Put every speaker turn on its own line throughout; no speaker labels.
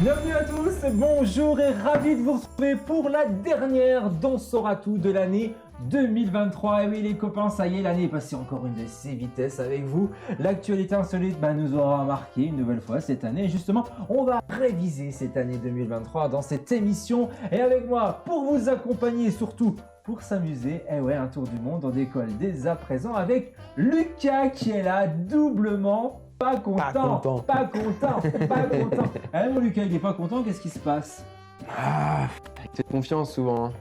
Bienvenue à tous, bonjour et ravi de vous retrouver pour la dernière d'On saura tout de l'année 2023. Et oui les copains, ça y est, l'année est passée encore une de ses vitesses avec vous. L'actualité insolite nous aura marqué une nouvelle fois cette année. Et justement, on va réviser cette année 2023 dans cette émission. Et avec moi, pour vous accompagner et surtout pour s'amuser, un tour du monde, on décolle dès à présent avec Lucas qui est là doublement pas content. Mon Lucas, il est pas content, qu'est-ce qui se passe?
C'est de confiance souvent. Hein.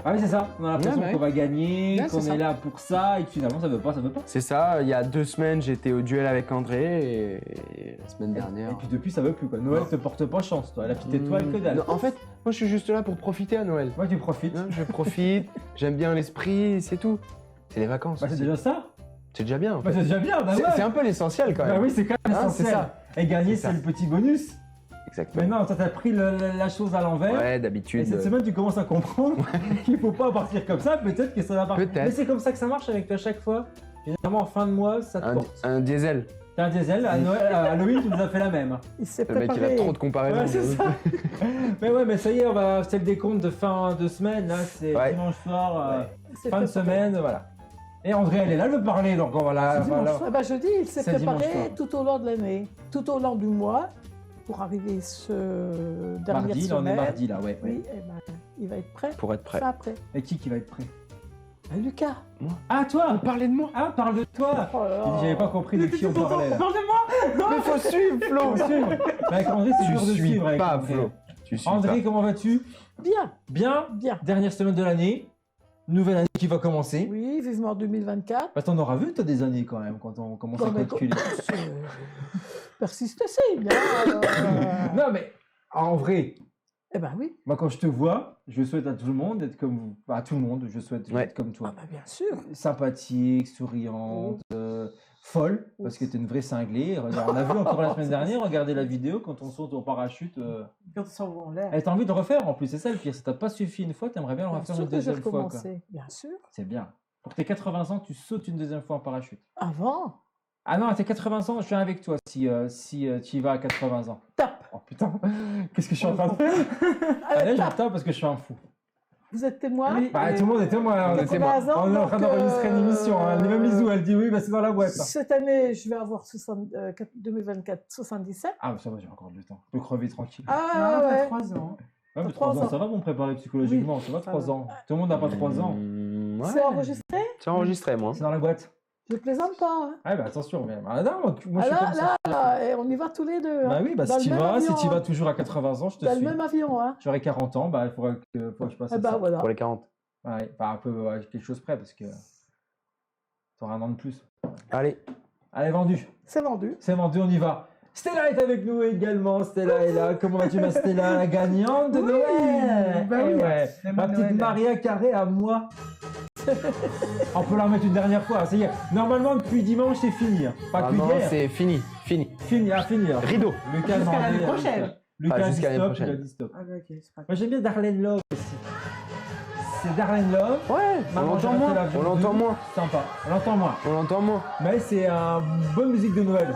Ah oui, c'est ça, on a l'impression qu'on va gagner,
Ouais,
qu'on est là pour ça, et que finalement ça veut pas.
C'est ça, il y a 2 semaines j'étais au duel avec André et la semaine dernière.
Et puis depuis ça veut plus quoi. Noël te porte pas chance, toi, la petite étoile que dalle.
Non, en fait, moi je suis juste là pour profiter à Noël.
Moi tu profites.
Hein, je profite, j'aime bien l'esprit, c'est tout. C'est les vacances.
C'est déjà ça.
C'est déjà bien. En fait.
C'est déjà bien,
C'est un peu l'essentiel quand même.
Oui, c'est quand même essentiel.
C'est ça.
Et gagner, c'est le petit bonus.
Exactement.
Mais non, toi t'as pris la chose à l'envers.
Ouais,
Et
d'habitude.
cette semaine, tu commences à comprendre qu'il faut pas partir comme ça. Peut-être que ça va partir.
Peut-être.
Mais c'est comme ça que ça marche avec toi chaque fois. Généralement, en fin de mois, ça te porte.
Un diesel.
T'as un diesel, à Noël, à Halloween, tu nous as fait la même.
Il s'est
Le mec il
préparé.
a trop de comparaisons.
Ouais, c'est ça. mais ça y est, c'est le décompte de fin de semaine. Là, c'est dimanche soir,
Il s'est
fin de
préparé.
semaine, voilà. Et André, elle est là de parler, donc on va la.
Je dis, il s'est
C'est dimanche
préparé
soir.
tout au long de l'année, tout au long du mois, pour arriver ce dernier
Mardi, là, on est
semaine.
mardi, là, ouais.
Oui, il va être prêt.
Pour être prêt.
Ça après.
Et qui va être prêt?
Lucas.
Ah, toi!
Parlez de moi.
Ah, parle de toi!
Oh là là.
J'avais pas compris de qui on parlait, là.
Parle de moi.
Mais faut suivre Flo.
Faut suivre. Mais avec André, c'est
Tu
dur de
suis
suivre avec
pas
André.
Flo. Tu suis
André,
pas.
comment vas-tu?
Bien,
Bien?
bien.
Dernière semaine de l'année. Nouvelle année qui va commencer.
Oui, vivement 2024.
T'en auras vu, toi, des années quand même, quand on commence à
Non, mais
calculer.
Persiste signe.
Non, mais en vrai,
Eh ben oui.
moi, quand je te vois, je souhaite à tout le monde d'être comme vous. À tout le monde, je souhaite être comme toi.
Ah ben bien sûr.
Sympathique, souriante, folle, parce que t'es une vraie cinglée. Regarde, on a vu encore la semaine dernière, regardez la vidéo, quand on saute au parachute.
Quand on s'envoie en l'air.
Elle t'a envie de le refaire en plus, c'est ça le pire. Ça t'a pas suffi une fois, t'aimerais bien le
Bien
refaire
sûr
une
que j'ai
deuxième fois. Quoi.
recommencé. Bien sûr.
C'est bien. Pour tes 80 ans, tu sautes une deuxième fois en parachute.
Avant.
Ah non, à tes 80 ans, je viens avec toi si tu y vas à 80 ans.
Tape.
Oh putain, qu'est-ce que je suis en train de faire? Allez, je tape parce que je suis un fou.
Vous êtes témoin.
Bah, tout le monde est témoin. On est
80 ans,
en train
donc,
d'enregistrer une émission. Hein. Même Lizou, elle dit oui, c'est dans la boîte. Hein.
Cette année, je vais avoir 2024 77.
Ah, ça va, j'ai encore du temps. Je peux crever tranquille.
Ah ouais.
3 ans.
Ouais, mais
3
3 ans,
ans.
ça va pour me préparer psychologiquement. Ça va, 3 ans. Tout le monde n'a pas 3 ans.
Ouais.
C'est enregistré.
C'est enregistré moi.
C'est dans la boîte.
Je plaisante pas. Hein.
Ah, bah attention. Mais... Ah, non, moi, je suis
Ah,
comme ça.
là, et on y va tous les deux.
Bah
hein.
oui, bah,
Dans
si
le
tu
même
vas, si
avion,
tu vas
hein.
toujours à 80 ans, je te
Dans le
suis.
même avion. Hein.
J'aurai 40 ans, bah, il faudra que je passe à
Eh ben
ça.
voilà.
Pour les 40.
Ouais, enfin, un peu quelque chose près parce que tu auras un an de plus.
Allez.
Allez, vendu.
C'est vendu.
C'est vendu, on y va. Stella est avec nous également. Stella est là. Comment vas-tu, ma Stella, la gagnante de Noël?
bah
Eh
oui,
ouais.
c'est
Ma
mon
petite
Noël.
Maria Carré à moi. On peut la remettre une dernière fois. Ça y est. Normalement, depuis dimanche, c'est fini. hein. Pas
Ah
que
non,
hier.
c'est fini. Fini.
Fini, fini. alors.
Rideau.
Lucas
Jusqu'à l'année
demandait,
prochaine.
Lucas
Pas
a dit
jusqu'à l'année
stop,
prochaine.
il a dit stop.
Ah, ok, c'est pas
Moi, j'aime bien Darlene Love aussi. C'est Darlene Love.
Ouais, on
Maman, j'ai
l'entend
raté
moins.
l'avion
On l'entend
deux.
moins.
Sympa. On l'entend moins.
On l'entend moins.
Mais c'est une bonne musique de Noël.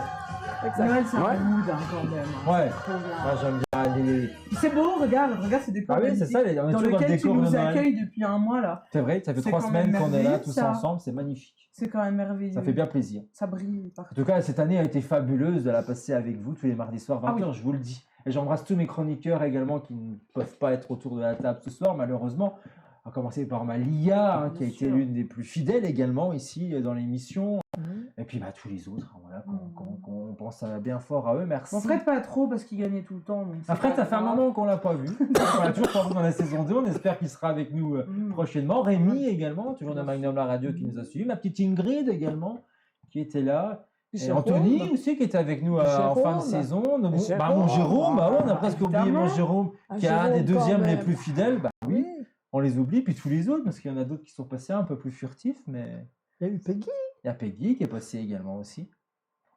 Exact.
Noël, c'est un
Ouais.
peu mood hein, quand même. hein.
Ouais.
Trop bien.
Moi, j'aime bien les...
C'est beau, regarde, c'est des
Ah oui, c'est ça, on est
dans
toujours dans le
lequel tu
décor de
nous
Noël.
accueilles depuis un mois là.
C'est vrai, ça fait
C'est
3
quand
semaines
même
qu'on est là
merveilleux,
tous
ça.
ensemble, c'est magnifique.
C'est quand même merveilleux.
Ça fait bien plaisir.
Ça brille
En
partout.
tout cas, cette année a été fabuleuse de la passer avec vous tous les mardis soirs 20h,
Ah oui.
je vous le dis. Et j'embrasse tous mes chroniqueurs également qui ne peuvent pas être autour de la table ce soir, malheureusement. À commencer par ma Lia, qui a
Bien
été
sûr.
l'une des plus fidèles également ici dans l'émission.
Mhm.
Et puis tous les autres, hein, voilà,
Mhm.
qu'on pense bien fort à eux. Merci.
Bon, Fred, pas trop parce qu'il gagnait tout le temps. donc c'est
Après,
pas
ça fait un
grave.
moment qu'on l'a pas vu. On l'a toujours pas vu dans la saison 2. On espère qu'il sera avec nous
Mhm.
prochainement. Rémi également, toujours de Magnum La Radio qui nous a suivis. Ma petite Ingrid également qui était là. Et
Jérôme.
Anthony aussi qui était avec nous en fin de
Jérôme.
saison. Mon
Jérôme.
Jérôme, on a presque oublié mon
Évidemment.
Jérôme
Ah,
qui est un
Jérôme,
des deuxièmes
quand
les
même.
plus fidèles. Bah oui,
Oui.
on les oublie. Puis tous les autres parce qu'il y en a d'autres qui sont passés un peu plus furtifs. Mais
Il y a eu Peggy.
il y a Peggy qui est passée également aussi.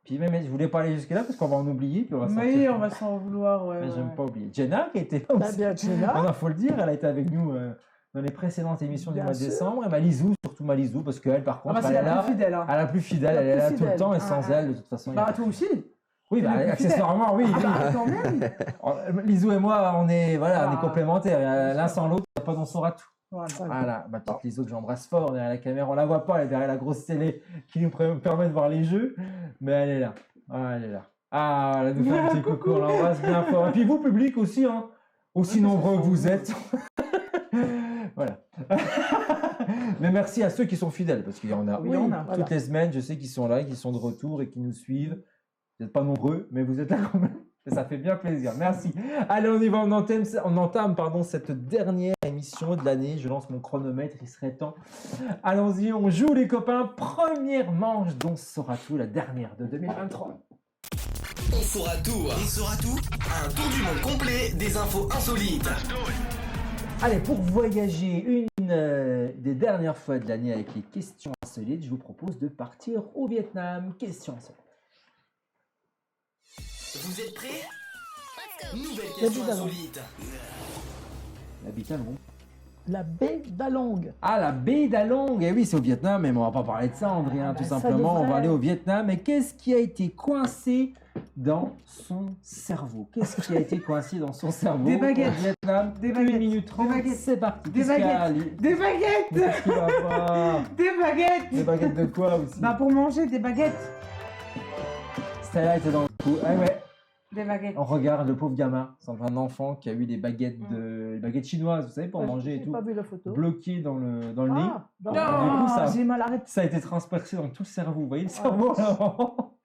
Puis même, je voulais pas aller jusque-là parce qu'on va en oublier. Puis on va
Oui,
sortir.
on va s'en vouloir. Ouais,
Mais
ouais.
j'aime pas oublier. Jenna qui était là
Bah,
aussi.
bien Jenna.
Ah non, faut le dire, elle a été avec nous dans les précédentes émissions du
Bien
mois de
sûr.
décembre. Et Malizou, surtout Malizou, parce qu'elle, par
Ah
contre,
bah, c'est
elle est
la
là.
plus fidèle. Hein.
Elle est la plus fidèle,
La
elle est
plus
là tout le
fidèle.
temps et
Ah,
sans
ah.
elle, de toute façon. il y a-
Bah, toi aussi.
Oui, bah, accessoirement, oui.
Ah
oui.
bah, quand même.
Lisou et moi, on est
Ah.
complémentaires. L'un sans l'autre, pas on saura tout.
Voilà.
Voilà, ma petite Lisou que j'embrasse fort derrière la caméra. On la voit pas, elle est derrière la grosse télé qui nous permet de voir les jeux, mais elle est là. Ah, elle est là. Ah, elle nous fait un petit coucou, on l'embrasse bien fort. Et puis vous, public aussi, hein, aussi nombreux que vous êtes. Voilà. Mais merci à ceux qui sont fidèles, parce qu'il y en a.
Oui, il y en a,
Toutes
voilà.
les semaines, je sais qu'ils sont là, qu'ils sont de retour et qui nous suivent. Vous n'êtes pas nombreux, mais vous êtes là quand même. Et ça fait bien plaisir. Merci. Allez, on y va. On entame cette dernière émission de l'année. Je lance mon chronomètre. Il serait temps. Allons-y, on joue les copains. Première manche dont saura tout, la dernière de 2023.
On saura tout. On saura tout. Un tour du monde complet des infos insolites.
Allez, pour voyager une des dernières fois de l'année avec les questions insolites, je vous propose de partir au Vietnam. Questions insolites.
Vous êtes prêts? Nouvelle
La
question
baie d'Along.
insolite.
La baie d'Along.
La baie d'Along.
Ah, la baie d'Along. Eh oui, c'est au Vietnam, mais on va pas parler de ça, André, hein,
Ah,
tout
bah, ça
simplement. On va
devrait.
aller au Vietnam. Et qu'est-ce qui a été coincé dans son cerveau? Qu'est-ce qui a été coincé dans son cerveau?
Des baguettes.
Au Vietnam,
Des
1
baguettes.
minute 30,
Des baguettes.
c'est parti.
Des
Qu'est-ce qu'il y a,
baguettes.
Ali
Des baguettes.
Mais qu'est-ce qu'il va pas?
Des baguettes.
Des baguettes de quoi aussi?
Bah pour manger des baguettes.
Celle-là était dans le coup. Ah ouais.
Des baguettes.
On regarde le pauvre gamin, c'est un enfant qui a eu des baguettes, des baguettes chinoises, vous savez, pour
Ouais,
manger et
j'ai
tout,
pas vu la photo.
bloquées dans le nez.
Ah, dans-
Du
Non,
coup, ça-
j'ai mal arrêté.
Ça a été transpercé dans tout le cerveau, vous voyez le cerveau là?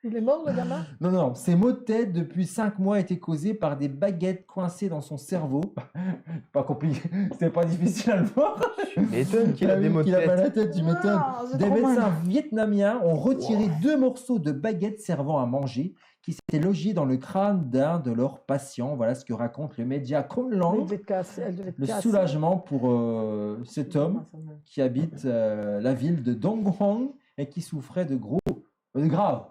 Il est mort, le gamin?
Non, non, ces maux de tête depuis 5 mois étaient causés par des baguettes coincées dans son cerveau. Pas compliqué, c'était pas difficile à le voir.
Tu m'étonnes qu'il a des mots de
Qu'il a mal à la
tête.
tête, tu m'étonnes.
Ah, c'est
Des
trop mal.
médecins vietnamiens ont retiré 2 morceaux de baguettes servant à manger qui s'étaient logés dans le crâne d'un de leurs patients. Voilà ce que raconte le média Khon
Elle
Lang.
devait te casser, elle devait te
Le
casser.
soulagement pour cet homme qui habite la ville de Dong Hoang et qui souffrait de graves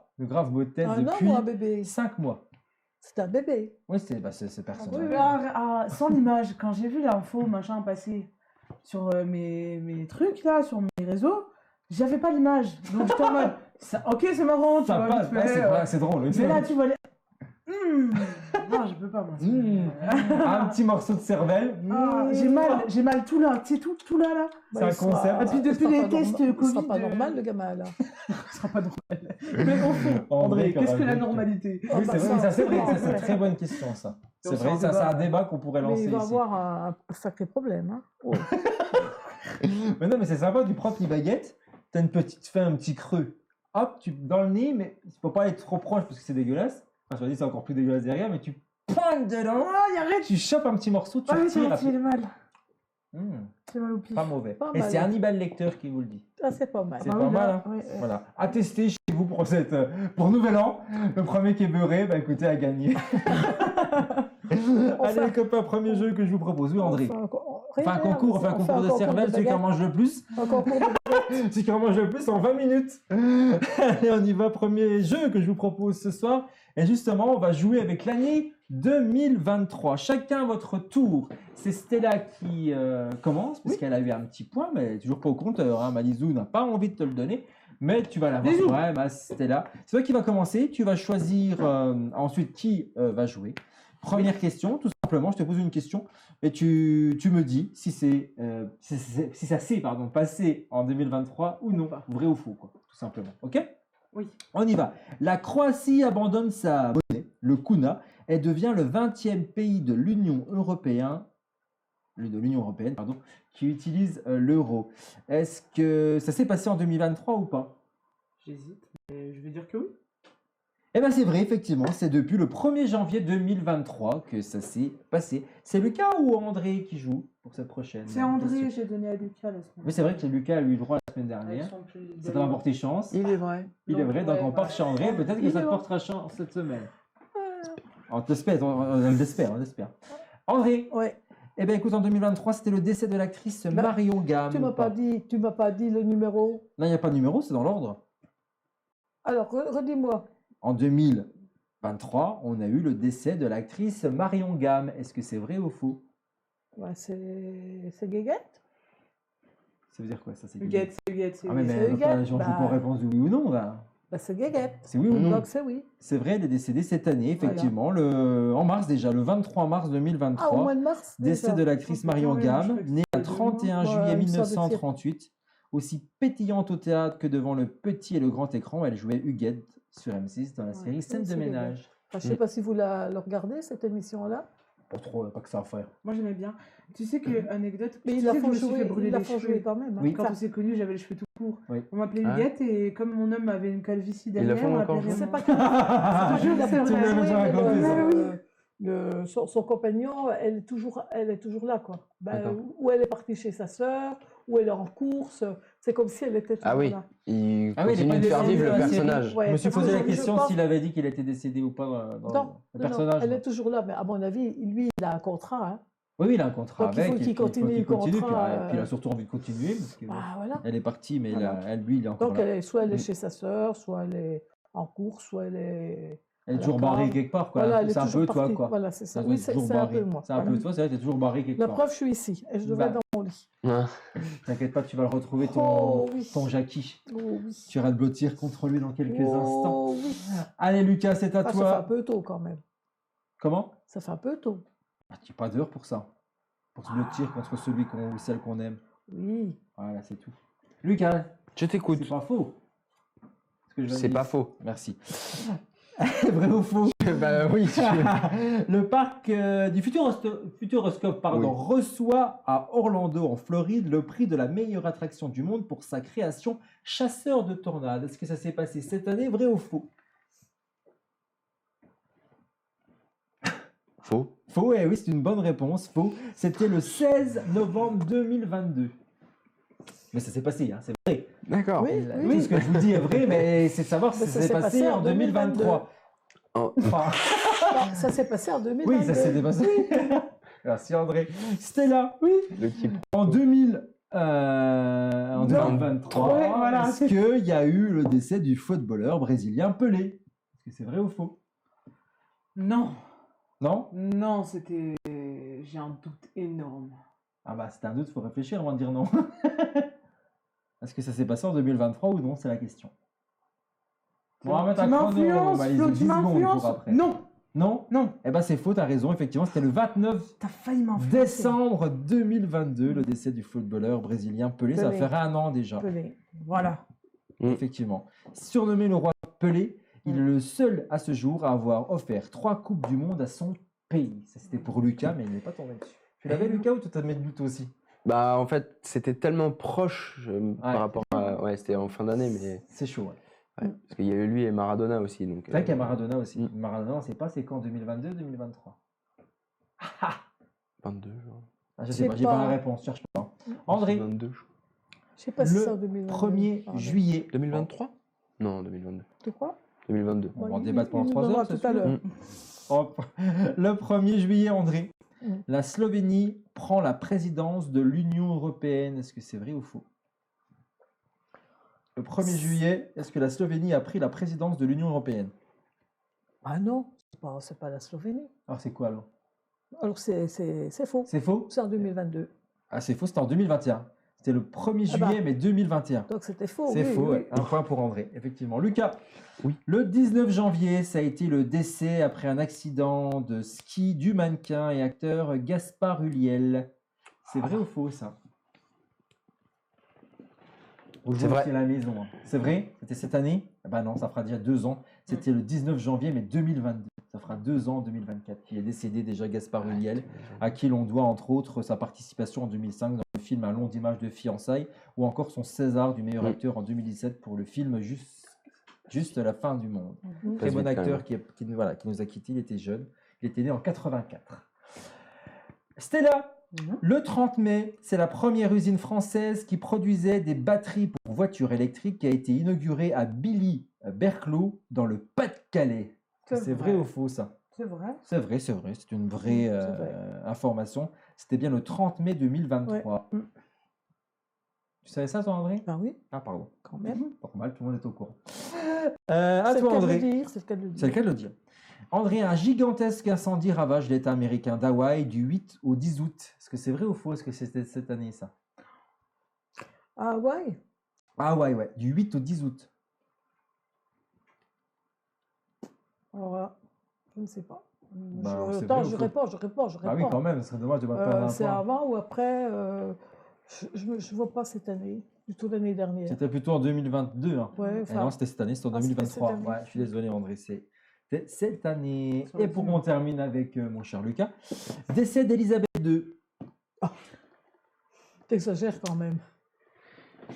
maux de tête
Un homme
depuis
ou un bébé?
5 mois.
C'est un bébé.
Oui, c'est personne.
oui,
Sans l'image, quand j'ai vu l'info machin passer sur mes trucs là, sur mes réseaux, j'avais pas l'image. Donc j'étais en mode, ok c'est marrant, tu
Ça
vois,
passe,
vite
ouais,
fait,
c'est drôle.
mais là tu vois les... Non, je peux pas moi.
Un petit morceau de cervelle.
Ah, j'ai mal tout là, tu sais tout là là.
C'est un concept.
Et puis depuis les tests
Ce
Covid,
sera pas normal, le gamin, là.
Ce sera pas normal. Mais au fond, André,
quand
qu'est-ce que
même.
la normalité?
Oh,
Oui,
bah,
c'est vrai, ça c'est vrai, ça, c'est une
ouais.
très bonne question ça.
Et
C'est
on
vrai,
s'en
ça c'est un
débat.
débat qu'on pourrait
Mais
lancer
il va
ici.
avoir un sacré problème. Hein. Oh.
Mais non, mais c'est sympa, tu prends tes baguettes, tu fais un petit creux. Hop, dans le nez, mais il faut pas aller trop proche parce que c'est dégueulasse. Enfin, je te dis, c'est encore plus dégueulasse derrière, mais tu pointes dedans,
Ah, arrête.
tu chopes un petit morceau, tu
Ah oui,
retires.
j'ai mal.
Hum,
J'ai mal au pied.
pas mauvais.
Pas
Et
mal.
c'est Hannibal Lecter qui vous le dit.
Ah, c'est pas mal.
C'est
Ah
pas
oui,
mal,
là,
hein.
ouais, ouais.
Voilà. À tester chez vous pour Nouvel An. Le premier qui est beurré, bah écoutez, à gagner. Allez, les copains, premier jeu que je vous propose. Oui, André.
On fait un concours,
On fait un concours de cervelle, celui qui en mange le plus.
Un concours de
Celui qui en mange le plus en 20 minutes. Allez, on y va. Premier jeu que je vous propose ce soir. Et justement, on va jouer avec l'année 2023. Chacun à votre tour. C'est Stella qui commence, parce qu'elle a eu un petit point, mais elle est toujours pas au compteur. Hein. Malizou n'a pas envie de te le donner. Mais tu vas l'avoir.
Bisous.
Ouais, bah, Stella. C'est toi qui va commencer. Tu vas choisir ensuite qui va jouer. Première question, tout simplement, je te pose une question et tu me dis si ça s'est passé en 2023 ou non, vrai ou faux, quoi, tout simplement. Ok?
Oui.
On y va. La Croatie abandonne sa monnaie, le kuna, et devient le 20e pays de l'Union européenne, qui utilise l'euro. Est-ce que ça s'est passé en 2023 ou pas?
J'hésite, mais je vais dire que oui.
Eh bien, c'est vrai, effectivement, c'est depuis le 1er janvier 2023 que ça s'est passé. C'est Lucas ou André qui joue pour cette prochaine
C'est André,
question?
j'ai donné à Lucas la semaine.
Mais c'est vrai que Lucas a eu le droit la semaine
Avec
dernière.
son plus
Ça
bel-
t'a apporté chance.
Il est vrai.
Il est vrai, donc
Ouais,
on part
ouais.
chez André. Peut-être que
Il
ça
est
te
bon.
portera chance cette semaine. On l'espère, on l'espère. André,
Ouais.
eh bien écoute, en 2023, c'était le décès de l'actrice
Bah,
Marion Gamme.
Tu m'as pas dit le numéro.
Non, il n'y a pas de numéro, c'est dans l'ordre.
Alors, redis-moi.
En 2023, on a eu le décès de l'actrice Marion Gamme. Est-ce que c'est vrai ou faux?
Ouais, c'est Guéguette.
Ça veut dire quoi ça? C'est
Huguette, c'est Huguette, c'est
Ah mais,
Huguette.
c'est
mais
Huguette,
les gens
bah.
jouent pour réponse oui ou non là.
Bah, c'est Guéguette.
C'est oui ou non?
Donc c'est oui.
C'est vrai, elle est décédée cette année, effectivement, en mars déjà, le 23 mars
Ah, au
2023.
mois de mars
Décès
déjà.
de l'actrice Marion
Ah oui, je
Gamme,
croyais que
née le
c'était
31
Ouais,
juillet
il me semble que c'est-
1938. Aussi pétillante au théâtre que devant le petit et le grand écran, elle jouait Huguette sur M6 dans la série Scène de
c'est Huguette.
ménage.
Enfin, je ne sais pas si vous le regardez, cette émission-là.
Pas trop, pas que ça à faire.
Moi, j'aimais bien. Tu sais que, anecdote,
Mais
tu
il la
sais que je
font
me suis fait
jouer,
brûler
il la
les
font
cheveux.
jouer quand même. hein.
Oui.
Quand
Enfin,
on s'est connus, j'avais les cheveux tout courts.
Oui.
On m'appelait
Ah.
Huguette et comme mon homme avait une calvitie
la
derrière,
font
on
encore
l'appelait
jouer
c'est
Raymond.
pas que
Je te jure,
la
c'est
font
vrai.
Tu m'avais déjà
jouer,
raconté
mais
ça.
son compagnon, elle est toujours là, quoi. Ben,
D'accord.
ou elle est partie chez sa sœur, ou elle est en course. C'est comme si elle était toujours
Ah oui,
là.
il
Ah oui, il est
continue
pas
de faire
décédé
vivre
dans
le
la série.
personnage.
Ouais,
Je me suis
parce que
posé la
je
question
pense-
s'il avait dit qu'il était décédé ou pas dans
Non,
le
non,
personnage.
elle
non.
est toujours là, mais à mon avis, lui, il a un contrat. Hein.
Oui, oui, il a un contrat
Donc, il faut
avec.
qu'il
et puis
continue
qu'il
le
continue,
contrat,
puis il a surtout envie de continuer parce que
Bah, voilà.
elle est partie, mais
Voilà.
lui, il est encore
Donc,
là.
soit elle est
Mm.
chez sa sœur, soit elle est en course, soit elle est.
Elle est
à la
toujours barrée
cave.
quelque part, quoi.
Voilà, elle est
C'est un
toujours
peu toi,
partie.
quoi.
Voilà, c'est ça.
Ça doit
Oui,
être
c'est
toujours
un
barré.
peu moi.
C'est un peu toi, c'est vrai, t'es toujours barré quelque
La
part.
preuve, je suis ici et je devrais
Bah.
être dans mon lit.
Ah.
T'inquiète pas, tu vas le retrouver
Oh, oui.
ton Jackie.
Oh oui.
Tu iras te blottir contre lui dans quelques instants.
Oh oui.
Allez, Lucas, c'est à
Ah, ça fait un
toi.
peu tôt quand même.
Comment?
Ça fait un peu tôt.
Ah, tu n'as pas d'heure pour ça. Pour se blottir contre celui ou celle qu'on aime.
Oui.
Voilà, c'est tout. Lucas,
Je t'écoute.
c'est pas faux. Ce que je viens de
C'est
dire.
pas faux.
Merci. Vrai ou faux?
Bah oui.
Le parc du Futuroscope reçoit à Orlando, en Floride, le prix de la meilleure attraction du monde pour sa création Chasseur de tornades. Est-ce que ça s'est passé cette année, vrai ou faux?
Faux.
Faux, eh oui, c'est une bonne réponse. Faux. C'était le 16 novembre 2022. Mais ça s'est passé, hein, c'est vrai.
Oui,
D'accord.
Tout ce que je vous dis est vrai, mais c'est de savoir si
Mais
ça s'est passé en 2023.
Oh.
Enfin,
Bah, ça s'est passé en 2022.
oui, ça s'est passé. Merci André. Stella, oui.
Le type.
En 2023,
Ouais, voilà.
est-ce qu'il y a eu le décès du footballeur brésilien Pelé? Est-ce que c'est vrai ou faux?
Non,
Non?
non, c'était. J'ai un doute énorme.
Ah bah c'est un doute, il faut réfléchir avant de dire non. Est-ce que ça s'est passé en 2023 ou non? C'est la question. Bon, on va mettre
Tu
un chrono,
m'influences,
bah, les
Flo,
10
tu
secondes pour
m'influences.
après.
Non,
Non?
non,
Eh ben c'est faux, t'as raison, effectivement, c'était le 29
t'as failli m'influencer.
décembre 2022, le décès du footballeur brésilien Pelé. Ça va
Pelé.
faire un an déjà.
Pelé.
Voilà.
Effectivement. Surnommé le roi Pelé, il est le seul à ce jour à avoir offert 3 Coupes du Monde à son pays. Ça c'était pour Lucas, mais il n'est pas tombé dessus. Tu l'avais Lucas ou tu t'as mis de but aussi?
Bah en fait, c'était tellement proche par
Ouais.
rapport à... Ouais, c'était en fin d'année, mais...
C'est chaud, ouais.
Ouais, parce qu'il y a eu lui et Maradona aussi. Donc,
C'est vrai qu'il y a Maradona aussi.
Mm.
Maradona, on ne sait pas c'est quand, 2022 2023?
22, genre.
Ah, je
Je
sais
sais
pas, j'ai pas
pas.
la réponse, cherche pas. André,
22, je crois.
Je sais pas si
le
c'est en 2022.
1er
Pardon.
juillet.
2023 Non, 2022.
De quoi
2022.
On va
Bon,
en
il-
débattre pendant
il nous
3
donnera
heures.
tout
c'est
à
sûr.
l'heure.
Mm.
Hop. Le 1er juillet, André,
Mm.
la Slovénie prend la présidence de l'Union européenne. Est-ce que c'est vrai ou faux? Le 1er juillet, est-ce que la Slovénie a pris la présidence de l'Union européenne?
Ah non, c'est pas la Slovénie.
Alors c'est quoi alors?
Alors c'est faux.
C'est faux?
C'est en 2022.
Ah c'est faux, c'était en 2021. C'était le 1er
Ah bah.
juillet, mais 2021.
Donc c'était faux.
C'est
oui,
faux,
oui.
ouais. Un point pour André, effectivement. Lucas,
Oui.
le 19 janvier, ça a été le décès après un accident de ski du mannequin et acteur Gaspard Ulliel. C'est vrai ou faux ça?
C'est vrai.
À la maison. Hein. C'est vrai? C'était cette année? Ah bah non, ça fera déjà 2 ans. C'était le 19 janvier, mais 2022. Ça fera 2 ans en 2024 qu'il est décédé déjà Gaspard Ulliel, à qui l'on doit entre autres sa participation en 2005 dans le film Un long d'image de fiançailles, ou encore son César du meilleur
Mm.
acteur en 2017 pour le film Juste la fin du monde.
Mhm.
Très
Passe
bon
vite, quand
acteur
même.
qui nous a quittés, il était jeune. Il était né en 84. Stella,
Mhm.
le 30 mai, c'est la première usine française qui produisait des batteries pour voitures électriques qui a été inaugurée à Billy-Berclau dans le Pas-de-Calais. C'est vrai ou faux ça?
C'est vrai.
C'est vrai, c'est une vraie
c'est vrai.
information. C'était bien le 30 mai 2023.
Ouais. Mm.
Tu savais ça toi André?
Ben oui,
Ah pardon.
quand même.
Pas mal, tout le monde est au courant. À
C'est
toi
le cas de le
André.
dire, c'est le cas de le
C'est le
dire.
cas de le dire. André, un gigantesque incendie ravage l'État américain d'Hawaï du 8 au 10 août. Est-ce que c'est vrai ou faux? Est-ce que c'était cette année ça?
Ah ouais,
Ah ouais, du 8 au 10 août.
Alors là, je ne sais pas.
Bah, c'est
Attends,
vrai,
je
faut-
réponds.
Ah oui, quand même, ce serait dommage de pas perdre un
C'est
point.
avant ou après je ne vois pas cette année, plutôt l'année dernière.
C'était plutôt en 2022. Hein.
Ouais,
Et
enfin,
non, c'était cette année, c'était en
Ah, c'était
2023.
cette année.
Ouais, je suis désolé, André, c'était cette année.
Ça va
Et pour
être
qu'on termine avec mon cher Lucas, décès d'Elisabeth II.
T'exagères quand même.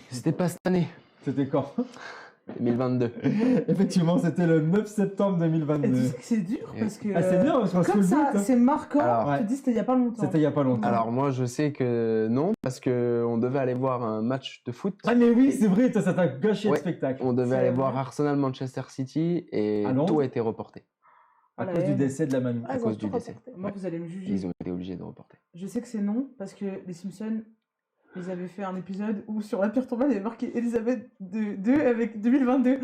C'était pas cette année,
C'était quand
2022.
Effectivement, c'était le 9 septembre
Et tu
2022.
sais que c'est dur
Et-
parce que.
Ah, c'est bien, parce qu'on se
Comme
le
ça,
doute, hein.
c'est marquant.
Alors,
je te dis, c'était il n'y a pas longtemps.
C'était il n'y a pas longtemps.
Alors moi je sais que non, parce qu'on devait aller voir un match de foot.
Ah, mais oui, c'est vrai, toi, ça t'a gâché
Ouais.
le spectacle.
On devait
C'est
aller
vrai.
voir Arsenal-Manchester City et
À Londres
tout a été reporté.
À
la
cause du
haine.
décès de la mamie.
Ah, ils ont
cause
tout
du décès.
rapporté.
Moi, vous allez me juger.
Ils ont été obligés de reporter.
Je sais que c'est non parce que les Simpsons, ils avaient fait un épisode où sur la pierre tombale, il y avait marqué Elisabeth II avec 2022.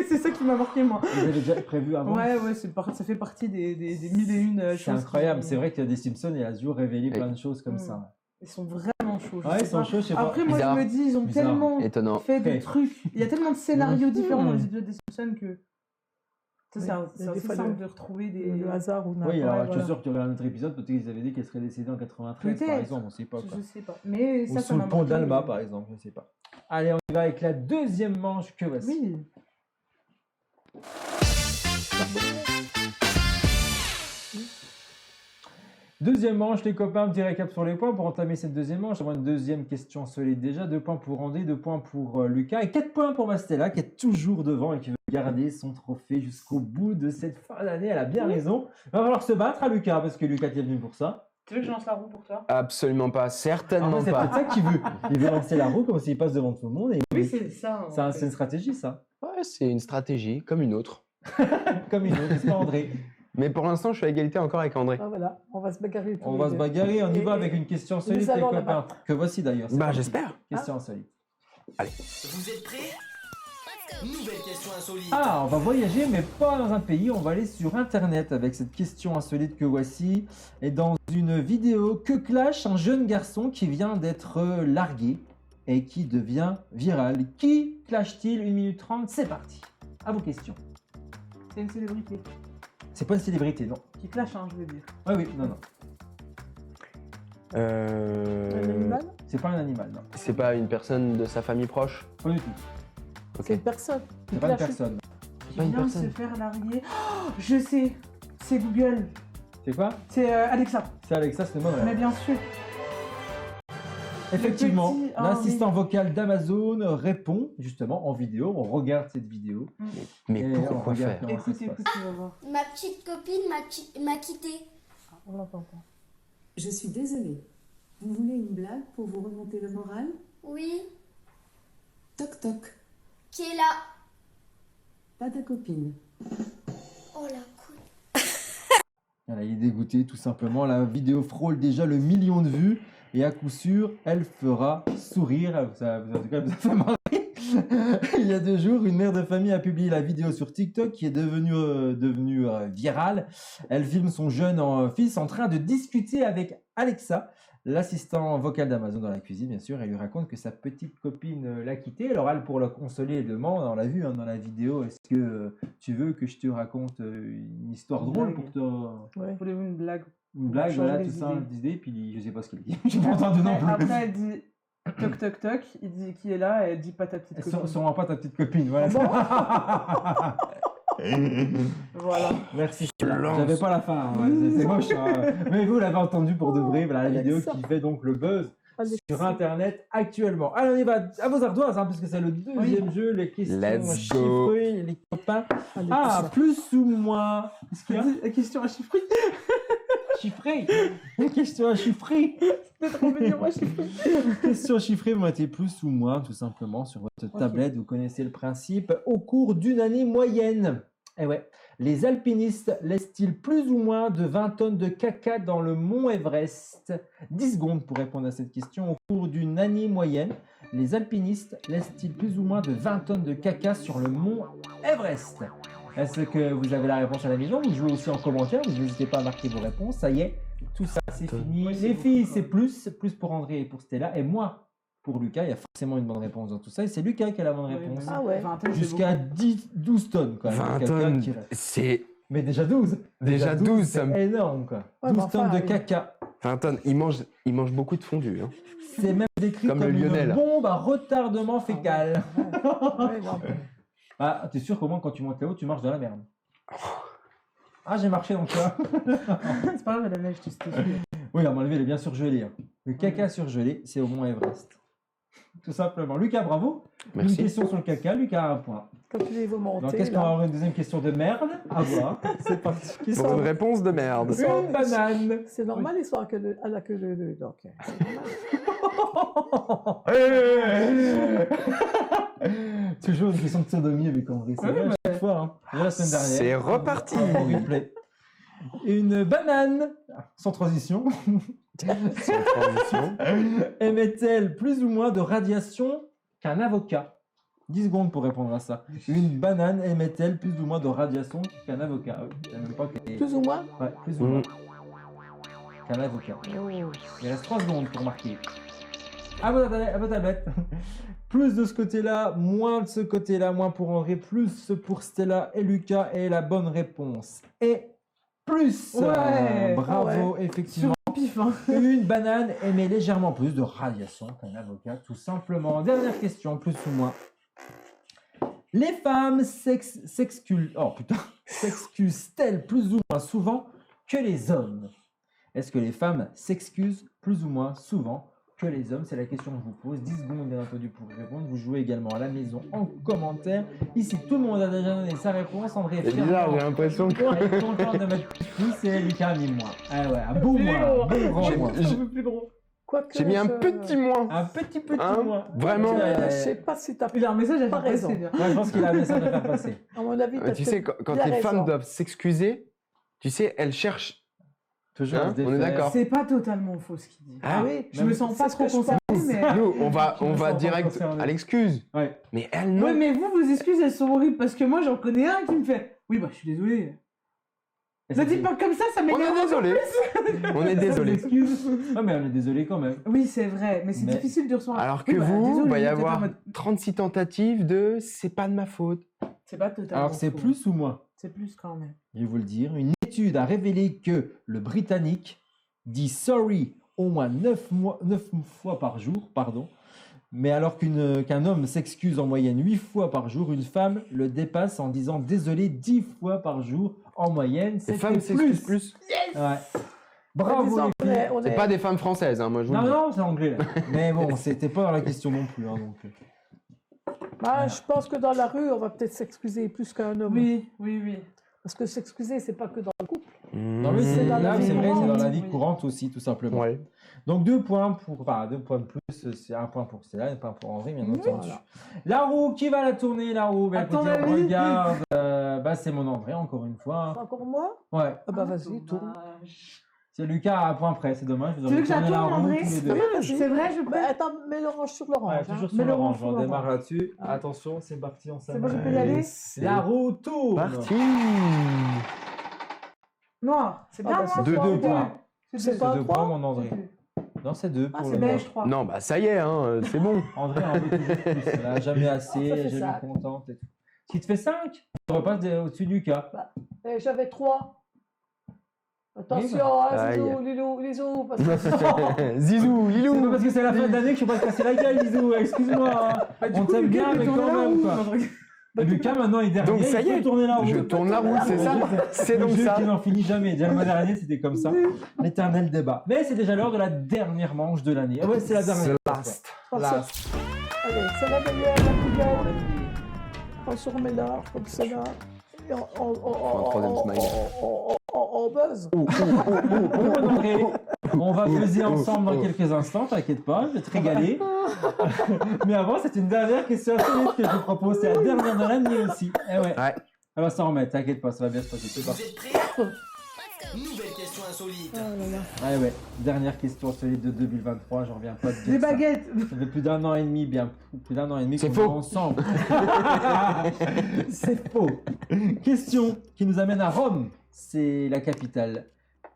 C'est ça qui m'a marqué, moi.
Vous avez déjà prévu avant.
Ouais, ça fait partie des mille et une choses.
C'est incroyable,
qui-
c'est vrai qu'il y a des Simpsons et il a toujours révélé plein de choses comme
Mm.
ça.
Ils sont vraiment chauds. je
Ouais,
sais
ils sont
pas.
chauds, je sais pas.
Après, moi,
Bizarre.
je me dis, ils ont
Bizarre.
tellement
Étonnant.
fait de
Ouais.
trucs. Il y a tellement de scénarios différents dans
Mhm.
les épisodes des Simpsons que. Tu sais,
Oui,
c'est
des
assez
fois,
simple de retrouver des.
Le hasard ou
Oui,
n'importe
alors je
voilà.
suis sûr qu'il y aurait un autre épisode, peut-être qu'ils avaient dit qu'elle serait décédée en 93 par
Peut-être.
exemple, on sait pas quoi.
Je sais pas. Mais
Ou
ça
sous
m'a
le pont
marqué.
d'Alma par exemple, je sais pas. Allez, on y va avec la deuxième manche que voici.
Oui.
Deuxième manche, les copains, petit récap sur les points. Pour entamer cette deuxième manche, on a une deuxième question solide déjà. 2 points pour André, 2 points pour Lucas et 4 points pour Mastella qui est toujours devant et qui veut garder son trophée jusqu'au bout de cette fin d'année. Elle a bien raison. Il va falloir se battre à Lucas parce que Lucas est venu pour ça.
Tu veux que je lance la roue pour toi?
Absolument pas,
En
certainement
fait, c'est peut-être
pas.
ça qu'il veut. Il veut lancer la roue comme s'il passe devant tout le monde. Et
Oui, c'est ça.
c'est une stratégie ça.
Ouais, c'est une stratégie comme une autre.
Comme une autre, n'est-ce pas André?
Mais pour l'instant, je suis à égalité encore avec André.
Ah voilà, on va se bagarrer. tous
On
les
va se
deux.
bagarrer, on y
Et-
va avec une question solide, les
allons la
copains.
battre.
Que voici d'ailleurs. c'est
Bah
parti.
j'espère.
Question insolite.
Vous êtes prêts? Nouvelle question insolite.
Ah, on va voyager, mais pas dans un pays, on va aller sur Internet avec cette question insolite que voici. Et dans une vidéo, que clash un jeune garçon qui vient d'être largué et qui devient viral. Qui clash-t-il 1 minute 30? C'est parti. À vos questions.
C'est une célébrité.
C'est pas une célébrité, non.
Qui clash, hein, je veux dire.
Oui, oui, non, non.
Un animal.
C'est pas un animal, non.
C'est pas une personne de sa famille proche.
Pas du tout.
C'est une personne.
C'est pas une personne.
Qui
Pas une
vient de se
personne.
faire larguer. Oh, je sais. C'est Google.
C'est quoi?
C'est Alexa.
C'est Alexa, c'est le mot.
Mais bien sûr.
Effectivement,
petit- ah,
l'assistant vocal d'Amazon répond justement en vidéo. On regarde cette vidéo.
Mais
Et on
pourquoi
regarde
faire?
comment ça
Écoute,
se passe.
écoute, tu vas voir.
Ma petite copine m'a quitté.
On l'entend pas.
Je suis désolée. Vous voulez une blague pour vous remonter le moral?
Oui,
Toc toc.
qui est là?
Pas ta copine.
Oh la couille.
Voilà, il est dégoûté tout simplement. La vidéo frôle déjà le million de vues et à coup sûr, elle fera sourire. En tout cas, ça fait marrer. Il y a 2 jours, une mère de famille a publié la vidéo sur TikTok qui est devenue virale. Elle filme son jeune fils en train de discuter avec Alexa, l'assistant vocal d'Amazon dans la cuisine, bien sûr. Elle lui raconte que sa petite copine l'a quitté. Alors elle, pour la consoler, elle demande, on l'a vu hein, dans la vidéo, est-ce que tu veux que je te raconte une histoire
Une
drôle
blague.
pour te...
Ouais.
Voulez-vous une blague?
Une blague,
changer
voilà,
les
tout ça,
idées.
des idées, puis je sais pas ce qu'il dit. J'ai pas entendu non plus.
Après, elle dit toc toc toc. Il dit qui est là et elle dit pas ta petite copine.
Sûrement pas ta petite copine, voilà.
Voilà.
Merci. J'avais pas la fin, hein, ouais, c'est moche. Hein. Mais vous l'avez entendu pour de vrai, voilà la vidéo
Alexa.
qui fait donc le buzz
Alexa.
sur Internet actuellement. Allez, on y va à vos ardoises, hein, puisque c'est le deuxième jeu, les questions
Let's go.
chiffrées, les copains.
Alexa.
Ah, plus ou moins. Qu'est-ce qu'il y a?
La question à chiffrer.
Chiffré. Une question à chiffrer.
Peut-être revenir moi chiffrer.
Question chiffrée, vous mettez plus ou moins, tout simplement, sur votre tablette. Vous connaissez le principe. Au cours d'une année moyenne, eh ouais, les alpinistes laissent-ils plus ou moins de 20 tonnes de caca dans le mont Everest? 10 secondes pour répondre à cette question. Au cours d'une année moyenne, les alpinistes laissent-ils plus ou moins de 20 tonnes de caca sur le mont Everest? Est-ce que vous avez la réponse à la maison? Vous jouez aussi en commentaire. Vous n'hésitez pas à marquer vos réponses. Ça y est, tout ça, c'est fini. Les filles, c'est plus pour André et pour Stella. Et moi, pour Lucas. Il y a forcément une bonne réponse dans tout ça. Et c'est Lucas qui a la bonne réponse.
Ah ouais.
20 tonnes, c'est
Jusqu'à 12 tonnes, quoi.
20
Caca
tonnes,
qui reste.
c'est
Mais déjà 12.
déjà 12, ça
c'est
me...
énorme, quoi.
Ouais,
12
mais enfin,
tonnes de
oui.
caca.
20 tonnes, il mange beaucoup de fondue. Hein.
C'est même décrit
Comme
comme,
le Lionel.
une bombe à retardement fécal.
Ouais, non, mais-
Ah, t'es sûr qu'au moins quand tu montes là-haut, tu marches dans la merde. Ah, j'ai marché dans le cas.
C'est pas grave, la neige, tu sais.
Oui, à mon avis, elle est bien surgelée. Hein. Le caca surgelé, c'est au moins Everest. Tout simplement. Lucas, bravo. Une
Merci.
question sur le caca. Lucas a un point.
Quand tu les veux
Donc,
monter,
qu'est-ce qu'on va
là,
avoir une deuxième question de merde à voir. C'est parti.
ils
Pour
sont-
une réponse de merde.
Une banane.
c'est normal, ils sont à la queue de donc c'est normal.
Toujours une question de sodomie avec André. C'est vrai, à chaque fois. Hein. Déjà la semaine dernière.
C'est reparti.
En replay. Une banane, sans transition,
Sans transition.
émet-elle plus ou moins de radiation qu'un avocat? 10 secondes pour répondre à ça. Une banane émet-elle plus ou moins de radiation qu'un avocat? Oui, il y a même pas que-
Plus ou moins.
Ouais, plus ou moins qu'un avocat. Il reste 3 secondes pour marquer. À votre tablette. Plus de ce côté-là, moins de ce côté-là, moins pour André, plus pour Stella et Lucas. Et la bonne réponse est plus.
Ouais.
Bravo, effectivement.
Sur pif, hein.
Une banane émet légèrement plus de radiation qu'un avocat, tout simplement. Dernière question, plus ou moins. Les femmes s'excusent-elles plus ou moins souvent que les hommes? Est-ce que les femmes s'excusent plus ou moins souvent que les hommes? C'est la question que je vous pose. 10 secondes, bien entendu, pour répondre. Vous jouez également à la maison en commentaire. Ici, tout le monde a déjà donné sa réponse. André est
C'est bizarre, j'ai l'impression que...
est content de mettre plus et Lucas a mis moins. Ah ouais, un beau moins. Un beau grand moins.
Un peu plus gros.
Quoique
J'ai mis un
je-
petit moins.
Un petit
Hein
moins.
Vraiment.
Je sais pas si t'as
Il a un message à
Pas
faire
raison.
passer, bien.
Ouais, je pense qu'il a un message à faire passer.
À mon avis, t'as
Tu sais, quand
bien
les
raison.
femmes doivent s'excuser, tu sais, elles cherchent.
Toujours
Hein,
à se
on est
défaire.
d'accord.
C'est pas totalement faux ce qu'il dit.
Ah oui,
Je me sens pas
c'est ce
trop
que je
concernée,
pense.
mais.
Nous, on va
Je me sens pas
direct
concerné.
à l'excuse.
Ouais.
Mais elles, non.
Ouais, mais vous, vos excuses, elles sont horribles parce que moi, j'en connais un qui me fait. Oui, bah, je suis désolé.
Et
Ne dites pas comme ça, ça
On
m'énerve.
est désolé. On est désolé.
Excuse. Ah, mais on est désolé quand même.
Oui, c'est vrai, mais c'est
Mais-
difficile de recevoir.
Alors que
Oui, bah,
vous,
désolé,
il va y
vous êtes en
avoir
mode-
36 tentatives de c'est pas de ma faute.
C'est pas totalement.
Alors c'est
faux.
plus ou moins?
C'est plus quand même.
Je vais vous le dire. Une étude a révélé que le Britannique dit sorry au moins 9 fois par jour, pardon. Mais alors qu'un homme s'excuse en moyenne 8 fois par jour, une femme le dépasse en disant désolé 10 fois par jour en moyenne.
Les
C'était
femmes s'excusent plus.
Ouais. Bravo
Disons,
les filles.
on
C'est
est-
pas des femmes françaises, hein, moi je vous
Non,
le dis.
non, c'est anglais là. Mais bon, c'était pas dans la question non plus. Hein, donc.
Ah, je pense que dans la rue, on va peut-être s'excuser plus qu'un homme.
Oui, oui, oui.
Parce que s'excuser, c'est pas que dans le couple.
Non, mais c'est
Mmh. dans la
là,
vie
c'est vrai, c'est dans la
courante,
vie
oui.
courante aussi, tout simplement.
Ouais.
Donc 2 points pour, enfin 2 points de plus, c'est 1 point pour Stella, 1 point pour André, bien entendu.
Voilà.
La roue, qui va la tourner, la roue? Ben,
À ton
écoutez, on
avis
regarde, bah, c'est mon André, encore une fois.
C'est encore moi
Ouais,
Ah bah vas-y, tourne.
c'est Lucas à un point près, c'est dommage. Vous
Tu veux
aurez
que ça
tourné la
tourne,
roue
André
tous les deux.
Ah, vas-y.
C'est vrai, je peux.
Bah, attends, mets l'orange sur l'orange.
Ouais,
hein.
toujours sur
Mais
l'orange,
l'orange,
on
sur
démarre
l'orange.
là-dessus. Attention, c'est parti, on
C'est bon, je
s'amuse.
peux y aller?
La roue tourne.
Parti.
Noir, c'est
Ah,
bien,
bah,
moi.
c'est
2-2
toi,
points.
C'est
C'est
pas
2
trois
points, mon André. Non, c'est 2
Ah,
pour
c'est
le
Beige 3.
Non, bah ça y est, hein, c'est bon.
André en veut toujours plus. Elle a jamais assez,
Ça fait
elle est jamais
ça.
contente et tout. Ce qui te fait 5, tu repasses au-dessus du cas.
Eh, j'avais 3. Attention,
bah.
hein,
Aïe.
Zizou, Lilou, Lisou, parce que
Zizou,
C'est pas
Lilou.
parce que c'est la fin d'année que je vais pas te casser la gueule, Lizou. Excuse-moi. hein. On t'aime bien, mais quand même, quoi. Et Lucas, maintenant, il est dernier.
Donc, ça
il
y
peut
est,
tourner la roue.
Je tourne la roue, c'est ça. C'est
Le
donc
jeu
ça.
qui n'en finit jamais. Déjà le mois dernier, c'était comme ça. L'éternel débat. Mais c'est déjà l'heure de la dernière manche de l'année. Ah ouais, c'est la dernière.
Last.
Last.
Allez, c'est la meilleure, la plus belle. On se remet là, comme ça là. Et
un troisième smiley.
on buzz.
Bon, André, on va peser ensemble dans quelques instants, t'inquiète pas, je vais te régaler. Mais avant, c'est une dernière question insolite que je vous propose. C'est la dernière de l'année aussi. Eh ouais.
Ouais.
Elle va s'en remettre, t'inquiète pas, ça va bien se passer. C'est
Vous
parti.
êtes prêts? Nouvelle question insolite.
Ah ouais, dernière question insolite de 2023, j'en reviens pas de dire
Des
ça.
baguettes.
Ça fait plus d'un an et demi, bien plus d'un an et demi
C'est
qu'on
faux.
est ensemble. C'est faux. Question qui nous amène à Rome. C'est la capitale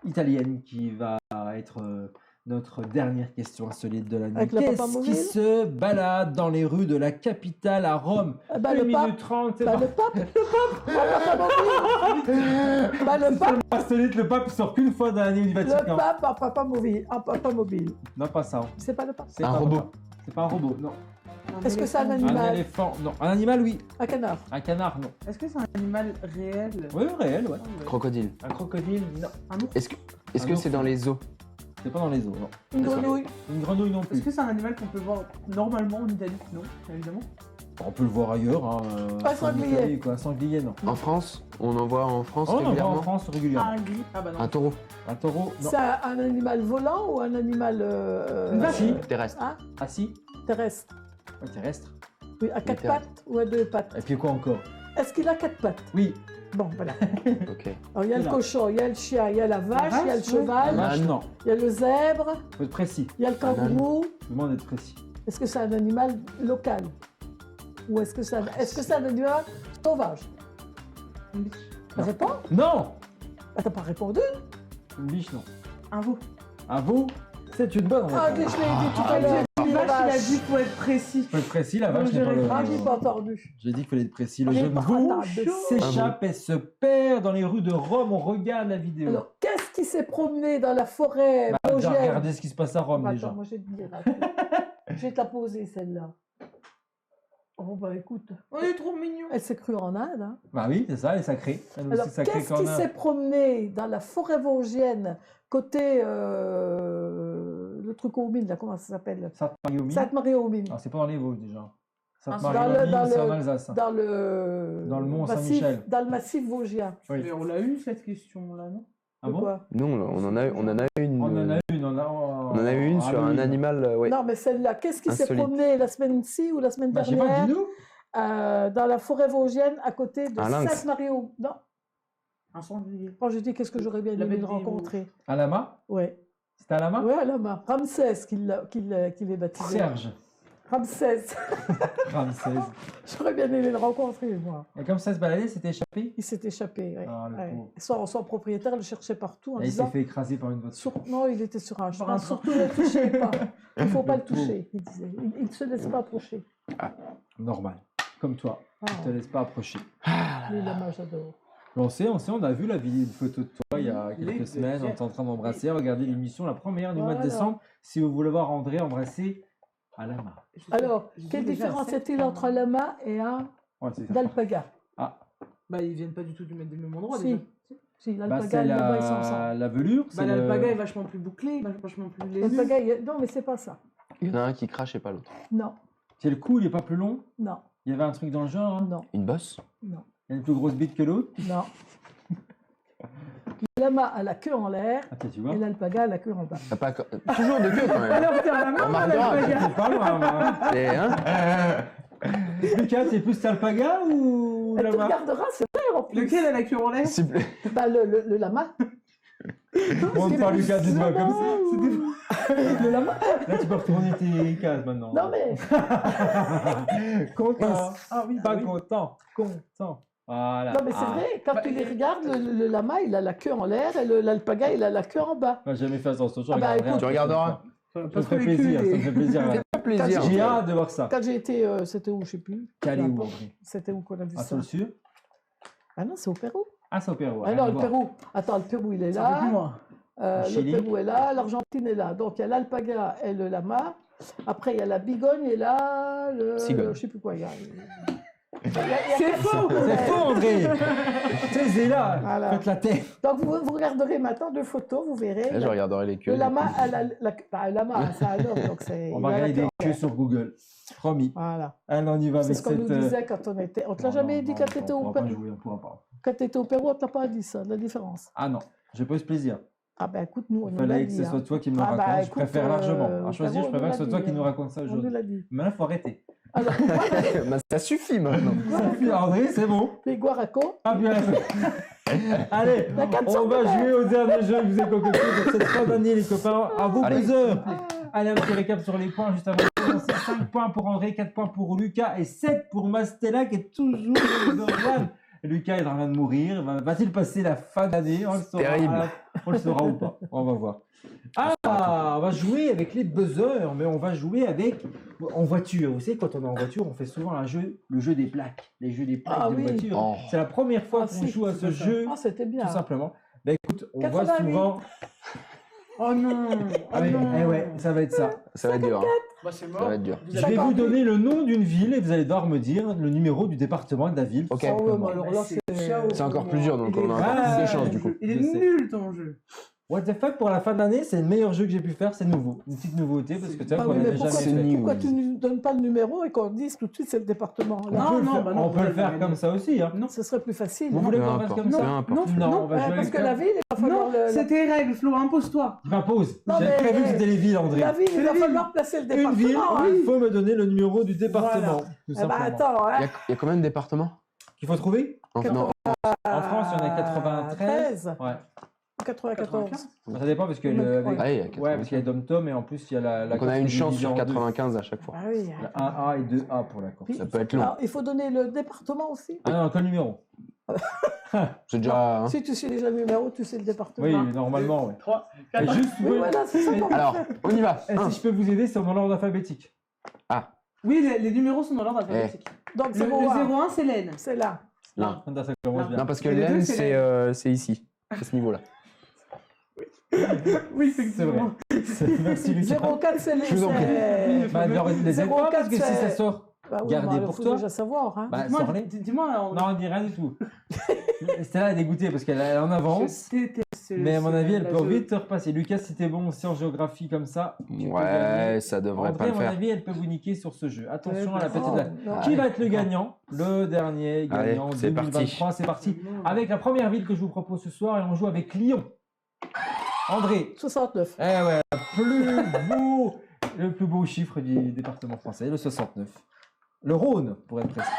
italienne qui va être notre dernière question insolite de l'année.
Avec la papa
Qu'est-ce qui
mobile
se balade dans les rues de la capitale à Rome?
Bah,
1
le pape.
minute 30, c'est
Bah,
pas
le pape. Le papa mobile. Bah, le pape.
insolite, le pape sort qu'une fois dans l'année du
Le
Vatican.
pape en papa mobile. En papa mobile.
Non, pas ça.
C'est pas le pape.
C'est
Un
pas
robot.
ça. C'est pas un robot, non.
Est-ce que c'est un
Un
animal?
éléphant, non. Un animal, oui.
Un canard.
Un canard, non.
Est-ce que c'est un animal réel?
Oui, réel, ouais.
Crocodile.
Un crocodile, non.
Un ours?
Est-ce que
Un
c'est
ours.
dans les eaux?
C'est pas dans les eaux, non.
Une grenouille.
Une grenouille non
Est-ce
plus.
que c'est un animal qu'on peut voir normalement en Italie? Non, évidemment.
On peut le voir ailleurs. Hein,
Un
en
sanglier.
Italie, quoi. Un sanglier, non.
En France? On en voit en France
Oh, on en voit
régulièrement?
en France régulièrement.
Un gris. Ah bah non.
Un taureau.
Un taureau, non.
C'est un animal volant ou un animal
Une vache. Si.
Terrestre.
hein,
Ah si,
terrestre?
ouais, terrestre.
Oui, à quatre
terrestre.
pattes ou à deux pattes?
Et puis quoi encore?
Est-ce qu'il a quatre pattes?
Oui.
Bon, voilà.
Ok.
Alors, il y a le
Là.
cochon, il y a le chien, il y a la vache, il y a le
vache, oui.
La
cheval,
vache, non.
il y a le zèbre,
Faut être précis.
il y a le kangourou.
Je vous demande d'être précis.
Est-ce que c'est un animal local? Ou est-ce que c'est un animal sauvage? Réponds.
Non.
Ah, t'as pas répondu?
Une biche, non.
Un veau.
À vous, c'est une bonne
Ah,
réponse.
je l'ai dit tout à l'heure.
Une
La
vache, il a
vache.
dit qu'il faut être précis.
Faut être précis, la
Donc,
vache n'est pas
j'ai
le...
Ah, j'ai pas entendu.
J'ai dit qu'il fallait être précis. Le
J'ai
jeune
pas
veau
entendu.
s'échappe et se perd dans les rues de Rome. On regarde la vidéo.
Alors, qu'est-ce qui s'est promené dans la forêt
Bah,
vosgienne?
regardez ce qui se passe à Rome
Attends,
déjà.
moi je vais te dire. Je vais te la poser celle-là. Oh bah écoute,
On est trop mignons.
elle s'est crue en Inde. Hein.
Bah oui, c'est ça, elle est sacrée. Elle est
Alors
aussi sacrée
qu'est-ce
qu'en
qui
Inde.
s'est promené dans la forêt vosgienne côté le truc aux mines là, comment ça s'appelle?
Sainte-Marie-aux-Mines.
Sainte-Marie-aux-Mines.
Alors, c'est pas dans les Vosges déjà.
Dans
Sainte-Marie-aux-Mines, c'est en
le-
Alsace.
Dans le
Dans le mont
massif,
Saint-Michel.
dans le massif vosgien.
Oui.
Mais on l'a eu cette question-là, non?
Ah
De
bon
quoi?
Nous, on en a une.
On en a une.
On en a eu une sur un animal. Ouais.
Non mais celle-là, qu'est-ce qui s'est
Insolite.
promené la semaine-ci ou la semaine
Bah, je sais pas,
dernière
dis-nous.
dans la forêt vosgienne à côté de
Un lynx.
Sainte-Marie-aux... Non,
Un sanglier.
quand je dis qu'est-ce que j'aurais bien
La
aimé
bête
le
des
rencontrer.
Un lama.
Ouais.
C'était un lama.
Ouais, Lama. Ramsès qui l'est baptisé.
Serge.
Ramsès.
Ramsès.
J'aurais bien aimé le rencontrer, moi.
Et comme ça se baladait, c'était échappé.
Il s'est échappé. Ouais.
Ah, le
Ouais.
pauvre.
Son propriétaire le cherchait partout en
Et il s'est
disant.
fait écraser par une voiture.
Non, il était sur un chemin.
un
Surtout ne le touchez pas. Il ne faut pas le
pauvre.
toucher, il disait. Il ne se laisse pas approcher.
Normal. Comme toi.
Ah,
Ne te laisse pas approcher.
les lamas, j'adore.
On sait, on a vu la vidéo, une photo de toi il y a
Les
quelques semaines. On
deux.
était en train d'embrasser. Regardez l'émission, la première du mois de
Voilà.
décembre. Si vous voulez voir André embrasser un lama.
Alors,
Je
quelle
dis déjà
différence
sept,
y a-t-il entre un lama et un
Ouais, c'est ça.
d'alpaga?
Ah,
Bah, ils viennent pas du tout du même endroit,
Si.
déjà.
Si,
bah,
l'alpaga
c'est
et le lama, ils sont ensemble.
la velure.
Bah,
c'est
l'alpaga
le-
est vachement plus bouclé, vachement plus laineux.
L'alpaga, non, mais c'est pas ça.
Il y en a un qui crache et pas l'autre.
Non,
C'est le cou, il est pas plus long.
non,
Il y avait un truc dans le genre. Hein.
non,
Une bosse?
non,
Il y a une plus grosse bite que l'autre.
non. Le lama a la queue en l'air
Ah, tiens, tu vois.
et l'alpaga a la queue en bas.
Ah, pas... Toujours de queue quand même.
Alors, t'es un lama,
Remarque
l'alpaga.
grave.
C'est pas loin, moi.
Et, hein
Explique, c'est plus l'alpaga ou
Elle te
lama?
regardera, c'est vrai en plus.
Lequel a la queue en l'air?
S'il vous plaît.
Bah, le lama.
On ne parle Lucas, tu vois comme ça.
Le lama.
Là, tu peux retourner tes cases maintenant.
Non, mais
Content.
Ah oui,
Pas
oui.
content. Content. Voilà.
non, mais c'est
Ah.
vrai, quand
Bah,
tu les regardes, le lama, il a la queue en l'air et l'alpaga, il a la queue en bas.
J'ai jamais fait attention. Je
Ah bah,
regarderai
écoute,
un
tu
peu
regarderas.
Ça me fait plaisir. Ça me fait plaisir.
Pas plaisir.
J'ai hâte de voir ça.
Quand j'ai été, c'était où, je sais plus.
Calé
Peu
où,
importe.
André?
C'était où qu'on a vu
À
ça?
Solsur?
Ah non, c'est au Pérou.
Ah, c'est au Pérou.
Ah
rien
non,
à
le
voir.
Pérou. Attends, le Pérou, il est
C'est un peu plus
là.
loin.
Le
Chili.
Pérou est là, l'Argentine est là. Donc il y a l'alpaga et le lama. Après, il y a la bigogne et là,
Cigogne.
je sais plus quoi. Il y a
C'est faux!
C'est faux, André. C'est là.
Voilà.
Faites la tête.
Donc vous regarderez maintenant deux photos, vous verrez.
Là, je regarderai les queues.
Le lama a un lama, c'est un homme, donc c'est.
On
il
va
a la
regarder des
queue en
queues
l'air.
sur Google. Promis.
Voilà.
Allez, on y va
C'est
avec
ce qu'on nous
cette.
disait quand on était. On te l'a jamais dit quand tu étais
on
au
pourra pas
Pérou.
jouer, on pourra pas.
Quand tu étais au Pérou, on te l'a pas dit ça, la différence.
Ah non, j'ai pas eu ce plaisir.
Ah ben écoute, nous, on
Il
nous l'a
fallait
dit.
que ce
hein.
soit toi qui me le
Ah bah,
raconte. Je
écoute,
préfère largement.
au
À choisir,
Pérou,
je
on
préfère
nous
que ce
l'a
soit toi
dit,
qui nous
hein.
raconte ça
On nous
aujourd'hui.
l'a dit.
Maintenant, il faut arrêter.
Alors,
Bah, ça suffit maintenant.
André, c'est bon.
les guaracos,
Ah bien. Allez,
La 400
on va
de
jouer au dernier jeu que vous avez concocté pour cette fin d'année, les copains. À vos
Allez.
buzzers. Allez, un petit récap sur les points juste avant de commencer. 5 points pour André, 4 points pour Lucas et 7 pour Mastella qui est toujours number one. Lucas est en train de mourir. Va-t-il passer la fin d'année? On le saura.
Terrible.
On le saura ou pas. On va voir. Ah, on va jouer avec les buzzers, mais on va jouer avec en voiture. Vous savez, quand on est en voiture, on fait souvent le jeu des plaques. Les jeux des plaques
Ah
de
oui.
voiture.
Oh.
C'est la première fois
Ah,
qu'on
si,
joue à ce
c'est ça.
jeu,
Ah, c'était bien.
tout simplement. Ben écoute, on voit
88.
souvent.
Oh non.
Ah oui,
non.
eh ouais, ça va être ça.
Ça va être dur. Hein.
Bah, c'est
Ça
mort.
va être dur.
Je vais vous donner le nom d'une ville et vous allez devoir me dire le numéro du département et de la ville.
Ok.
tout
Oh, ouais,
simplement.
mais alors là, c'est...
C'est encore plus dur, donc
Il est
on a
encore
vraiment
plus de
nul,
chance,
ton
du
jeu.
coup.
Il est
Je sais.
nul ton jeu.
What the fuck, pour la fin de l'année, c'est le meilleur jeu que j'ai pu faire, c'est nouveau. Une petite nouveauté parce que tu vois
Ah
qu'on
oui,
avait
mais
jamais
pourquoi,
c'est
fait.
nul.
pourquoi tu ne nous donnes pas le numéro et qu'on dise tout de suite c'est le département là?
On peut le
non,
faire-
bah non,
on peut le
ouais,
faire
ouais,
comme
ouais.
ça aussi. Hein.
Non.
Ce serait plus facile.
Vous
non
voulez
Peu
qu'on fasse
importe,
comme
peu
ça?
importe.
Non, on va jouer
Parce
avec
que
ça.
la ville, il va falloir
Non,
le...
c'est tes règles, Flo, impose-toi.
Je m'impose.
Non,
J'avais
mais-
prévu que c'était les villes, André.
La ville, il
C'est
va
la ville.
falloir placer le
Une
département.
ville,
hein.
il faut me donner le numéro du département. Tout
Eh ben,
simplement.
attends, hein.
Il y a combien de départements
Qu'il faut trouver
Non,
En France, il y en a 93. Ouais.
94.
Ça dépend parce que
Ouais.
le, avec-
Ah, il y a
ouais, parce qu'il y a Dom-Tom et en plus il y a la
donc on a
Corse
une
qui est
chance
divisée
sur
en deux.
95 à chaque fois.
Ah oui.
La 1A et 2A pour la Corse.
Ça peut être long.
Alors, il faut donner le département aussi.
Ah non, quel numéro?
C'est déjà. hein.
Si tu sais déjà le numéro, tu sais le département.
Oui, normalement, oui.
3,
Et juste,
Oui, voilà, c'est ça. qu'on
Alors,
va faire.
on y va.
et si je peux vous aider, c'est dans l'ordre alphabétique.
Oui, les numéros sont dans l'ordre alphabétique.
Donc
Le
c'est bon.
01, c'est Laine.
C'est là.
Non.
Quand ça commence bien.
Non, parce que
Et les deux,
l'aine,
c'est
c'est ici, à ce niveau-là.
Oui,
C'est vrai.
effectivement.
Merci Lucas.
04, c'est les.
Je vous en prie.
c'est-
Bah, ne les aide pas parce que si
04,
ça sort,
Bah oui,
Gardez
bah, il
pour
faut
toi.
déjà savoir. Hein.
bah
Dis-moi,
sors-les.
dis-moi,
Non, on dit rien du tout. Stella est dégoûtée parce qu'elle est en avance.
je déteste
Mais à mon avis, elle
la
peut
jeu.
vite te repasser. Lucas, si t'es bon aussi en géographie comme ça, tu peux
Ouais,
gagner.
ça devrait
André,
pas
à
le
mon
faire.
avis, elle peut vous niquer sur ce jeu. Attention à la
Ouais,
petite
Oh,
date.
non.
Qui va être le gagnant? Le dernier gagnant
Allez, c'est
2023. C'est parti. Avec la première ville que je vous propose ce soir et on joue avec Lyon. André.
69.
Eh ouais, le plus beau chiffre du département français, le 69. Le Rhône, pour être précis.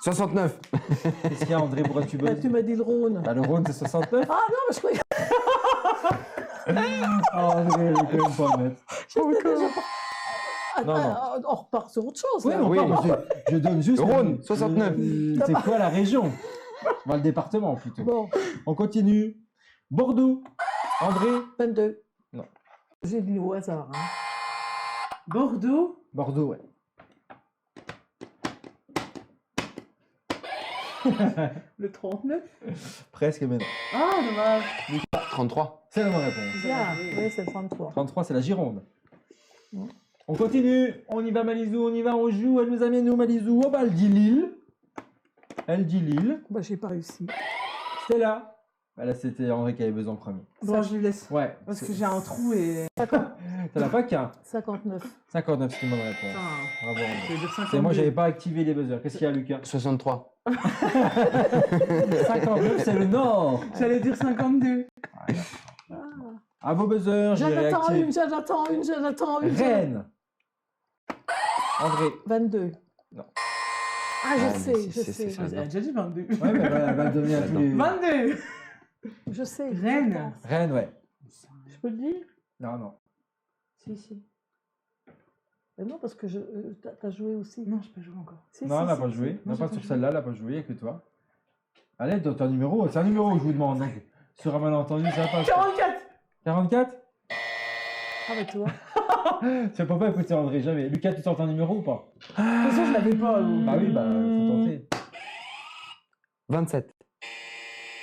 69.
Qu'est-ce qu'il y a, André, pourquoi tu
Bah,
buzzes?
tu m'as dit le Rhône.
Bah, le Rhône, c'est 69.
Ah non, mais je croyais
Ah, André, il est quand même pas honnête.
que j'étais déjà pas... Ah,
Non, non.
ah, on repart sur autre chose.
Oui,
là.
non,
Oui.
pas, je donne juste.
Le Rhône, 69.
C'est quoi la région? Enfin, le département plutôt.
Bon,
On continue. Bordeaux. André.
22.
Non.
J'ai dit au hasard. Hein.
Bordeaux.
Bordeaux, ouais.
Le 39.
Presque, mais non.
Ah, dommage.
33.
C'est la bonne réponse.
Bien, oui, c'est le 33.
33, c'est la Gironde.
Mm.
On continue. On y va, Malizou. On y va, on joue. Elle nous amène où, Malizou? Oh, bah, elle dit Lille. Elle dit Lille.
Bah, j'ai pas réussi.
C'est là. Bah, là, c'était André qui avait besoin en premier.
Bon, je lui laisse.
Ouais.
Parce
c'est-
que j'ai un trou et.
T'en as pas qu'un.
59.
59, c'est une bonne réponse.
Putain,
Bravo,
je
André.
vais dire
Et
52.
moi, j'avais pas activé les buzzers. Qu'est-ce qu'il y a, Lucas?
63.
59, c'est le Nord.
J'allais dire 52.
À vos buzzers, j'ai
J'en attends
réactivé.
une, j'en attends une, j'en attends une.
Rennes. André.
22.
Non.
Ah, je
Ah,
sais,
mais
je
c'est-
sais.
c'est-
Elle a déjà dit 22.
Ouais, mais elle va le donner à tous les...
22.
Je sais.
Rennes.
Rennes, ouais.
Je peux le dire?
Non, non.
Si, si. Mais non, parce que t'as joué aussi.
Non, je peux jouer encore.
Si,
Non,
si,
elle n'a
si,
pas
si.
joué.
Non,
Non,
j'ai
pas
pas
sur
joué.
celle-là, elle n'a pas joué, il n'y a que toi. Allez, donne ton numéro. C'est un numéro que je vous demande. Donc, sur un malentendu, ça passe.
44.
44.
Ah, mais toi.
Tu peux pas écouter André, jamais. Lucas, tu sors un numéro ou pas?
De toute façon, je l'avais pas. donc.
Bah oui, bah, faut tenter.
27.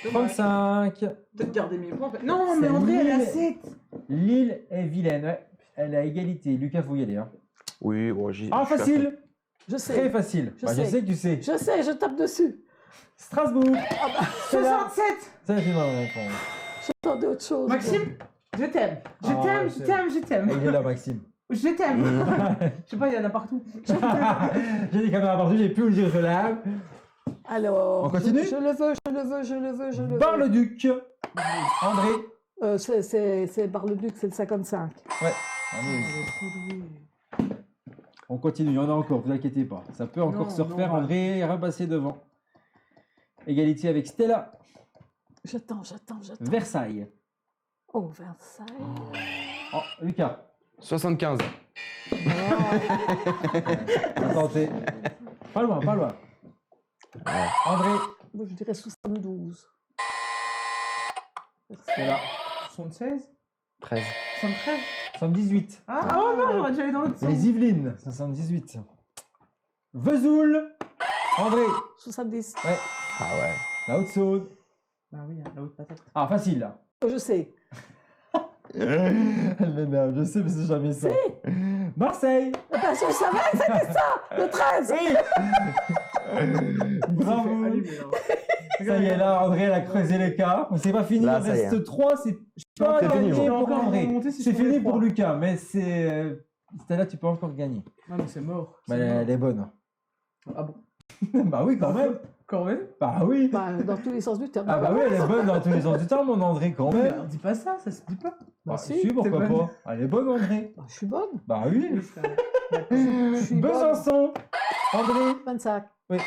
35.
Peut-être garder mes points. Non,
C'est
mais André, elle a
Lille.
7.
Lille et Vilaine, ouais. Elle a égalité. Lucas, faut y aller. Hein.
Oui, bon, j'y.
Ah,
je suis à fond.
facile.
Je
Très
sais.
facile.
Je
Bah, je
sais.
sais que tu sais.
Je sais, je tape dessus.
Strasbourg. C'est là.
67.
Ça, c'est ma réponse.
J'attendais autre chose.
Maxime, je t'aime. Je
Ah,
t'aime,
ouais,
je
c'est-
t'aime, je
Et
t'aime.
il est là, Maxime.
Je t'aime. Je sais pas, il y en a partout.
J'ai des caméras partout, j'ai plus où le dire je l'aime.
Alors.
On continue
Je le veux, je le veux, je le veux, je le veux.
Bar-le-Duc. André.
C'est Bar-le-Duc, c'est le 55.
Ouais. Ah oui. On continue, il y en a encore, vous inquiétez pas. Ça peut encore
Non,
se refaire.
non,
André est repassé devant. Égalité avec Stella.
J'attends.
Versailles.
Oh, Versailles.
Oh, Lucas.
75.
On va tenter. Pas loin, pas loin. André.
Moi, je dirais 72.
C'est là.
76
13.
73
78.
Ah, oh non, j'aurais dû aller dans l'autre sens.
Les Yvelines, 78. Vesoul. André.
70.
Ouais.
Ah ouais.
La Haute-Saône.
Bah oui, la haute patate.
Ah, facile là.
Oh, je sais.
Elle m'énerve, je sais, mais c'est jamais ça. Marseille.
Eh ben, je savais que c'était ça, le 13.
Bravo. Ça y est, là, André, elle a creusé l'écart. Mais c'est pas fini,
Là,
il
ça y est.
reste 3. C'est pas
C'est fini,
gagné
moi.
pour
Encore
André.
remonter si
C'est
je trouvais
fini pour
trois.
Lucas, mais c'est. Celle-là, tu peux encore gagner.
Non, mais c'est mort.
Mais
C'est mort.
elle est bonne.
Ah bon?
Bah oui, quand même.
Quand même?
Bah oui.
Bah, dans tous les sens du terme.
Ah bah oui, elle est bonne dans tous les sens du temps, mon André, quand
Mais
même.
dis pas ça se dit pas.
Bah
si,
si, pourquoi
t'es bonne.
pas. Elle est bonne, André.
Bah, je suis bonne.
Bah oui.
Oui, c'est vrai.
Je suis bonne.
Besançon. André.
25.
Le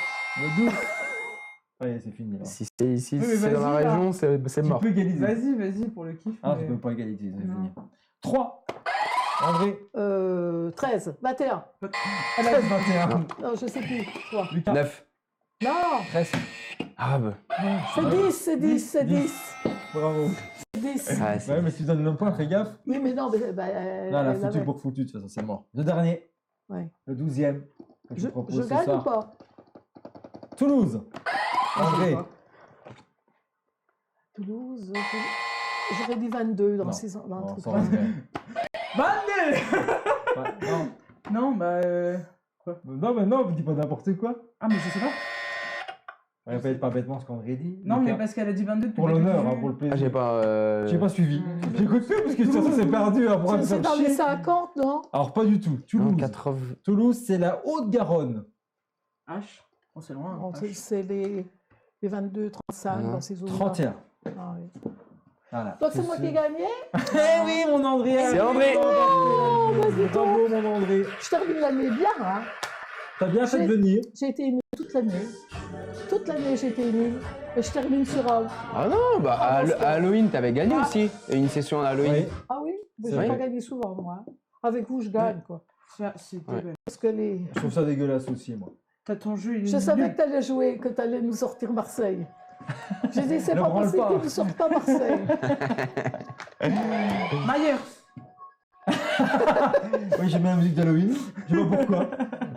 12. Ouais, c'est fini. Là.
Si c'est ici,
Oui, mais
c'est dans la
vas-y, là.
région, c'est
Tu
mort.
peux égaliser.
Vas-y, pour le kiff.
Ah,
mais-
tu peux pas égaliser, c'est
Non.
fini. 3. André.
13. 21.
13, 21.
Non, je sais plus. Toi.
Lucas.
9.
Non,
13.
Ah bah.
c'est 10, c'est 10, c'est 10.
Bravo.
C'est 10.
Ouais, c'est-
Ouais, mais si tu donnes le point, fais gaffe.
Oui, mais non, mais, bah,
Là, la
elle
foutu
avait.
pour foutu, de toute façon, c'est mort. Le dernier.
Ouais.
Le 12e. que
Je
propose ce
gagne ou
soir.
pas?
Toulouse. André.
Toulouse, j'aurais dit 22 dans
Non.
6 ans. Dans un
Bon,
truc
ça
comme
va,
ça.
mais-
22!
Ouais, non.
Non, bah.
Non, mais non, dis pas n'importe quoi.
Ah, mais je sais pas.
Répète pas bêtement ce qu'André dit.
Non, mais
Lucas.
parce qu'elle a dit 22 depuis
Pour
le début.
l'honneur, hein, pour le plaisir.
Ah, j'ai pas.
J'ai pas suivi.
Mm.
J'écoute plus parce que de toute façon c'est perdu. Hein, pour me
C'est
faire
dans les
chier.
50, non?
Alors pas du tout.
Non,
Toulouse.
80.
Toulouse, c'est la Haute-Garonne.
H. Oh, c'est loin.
Bon,
H.
c'est les 22, 35 dans ces zones-là.
31.
Ah, oui.
Voilà.
Donc c'est moi qui ai gagné?
Eh oui, mon André.
C'est André.
Oh, vas-y, toi.
Bravo, mon André.
Je termine l'année bien, hein?
T'as bien fait de
J'ai-
venir.
J'ai été émue toute l'année. Toute l'année, j'ai été émue. Et je termine sur un.
Ah non, bah
Ah,
à
parce que-
Halloween, t'avais gagné
Ah.
aussi. Une session à Halloween.
Oui.
Ah oui? Mais
C'est
j'ai
vrai.
pas gagné souvent, moi. Avec vous, je gagne, quoi.
Ça, c'était
Ouais.
belle.
Parce que les...
Je trouve ça dégueulasse aussi, moi.
T'as ton jeu, il est
Je savais
nul.
que tu allais jouer, que tu allais nous sortir Marseille. J'ai dit, c'est
Ne
pas
branle
possible
pas.
qu'ils ne sortent pas Marseille.
Myers.
Oui, j'aime bien la musique d'Halloween. Je sais pas pourquoi.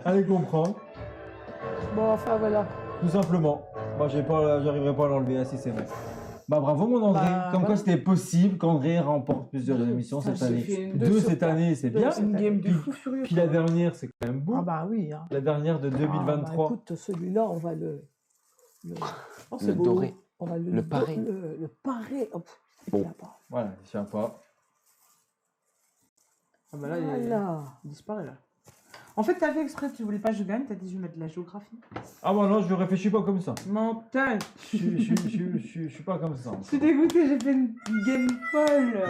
Allez comprendre.
Bon, enfin, voilà.
Tout simplement. Moi, j'arriverai pas à l'enlever. Ah, si, c'est vrai. Bah, bravo, mon André.
Bah,
Comme quoi,
ouais.
c'était possible qu'André remporte plusieurs
Deux.
émissions
Ça,
cette
j'ai
année.
fait une-
2
deux sur
cette
quatre.
année, c'est
Deux
bien.
cette
Une game de
Puis-
fou furieux.
Puis la dernière, c'est quand même beau.
Ah bah oui. Hein.
La dernière de
Ah, bah,
2023.
écoute, celui-là, on va
Oh,
Le doré.
On va
Le paré.
Le paré. Oh, pff,
Bon.
il y a pas.
Voilà, je sais pas.
Ah bah là,
Voilà.
il disparaît là. En fait, t'as fait exprès, tu voulais pas que je gagne, t'as dit je vais mettre de la géographie.
Ah, bah non, je réfléchis pas comme ça.
Mental.
Je suis pas comme ça.
Je suis dégoûté, j'ai fait une game folle.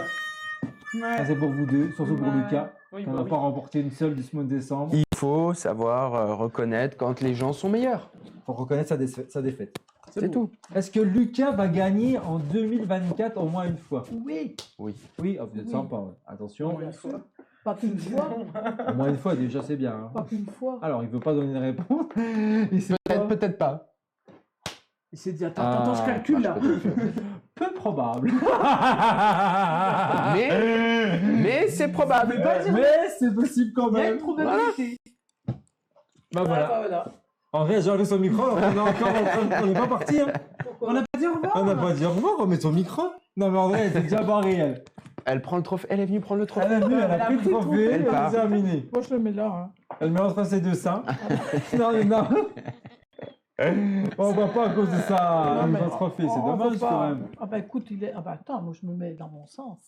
Ça,
Ouais.
c'est pour vous deux, surtout pour
Ouais.
Lucas.
Oui,
Qui
bah
n'a
oui.
pas remporté une seule du ce mois de décembre.
Il faut savoir reconnaître quand les gens sont meilleurs.
Pour reconnaître sa défaite.
C'est tout.
Est-ce que Lucas va gagner en 2024 au moins une fois?
Oui.
Oui, ah, vous êtes
Oui.
sympa. Ouais. Attention,
Au moins une fois.
Pas qu'une fois.
au moins une fois déjà c'est bien. hein.
Pas qu'une fois.
Alors il veut pas donner de réponse. Il sait
Peut-être,
pas.
peut-être pas.
Il s'est dit attends, je
Ah,
calcule là.
Peu probable.
Mais c'est probable.
Mais c'est possible quand
Il y a une
même.
probabilité.
Bah voilà.
Voilà.
En vrai, j'ai enlevé son micro. On est encore en train. On n'est pas parti. Hein.
On n'a pas dit au revoir.
On n'a pas dit au revoir. On met son micro. Non mais en vrai, elle était déjà barrée elle.
Elle prend le trophée. Elle est venue prendre le trophée.
Elle est venue, elle a pris le trophée.
Elle
Elle a
part.
terminé.
Moi, je le mets là. Hein.
Elle met entre ses deux seins. Non, non. On voit pas à cause de ça
Non, mais
un trophée, c'est
on
dommage
veut pas-
quand même.
Ah bah écoute, il est... Ah bah attends, moi je me mets dans mon sens.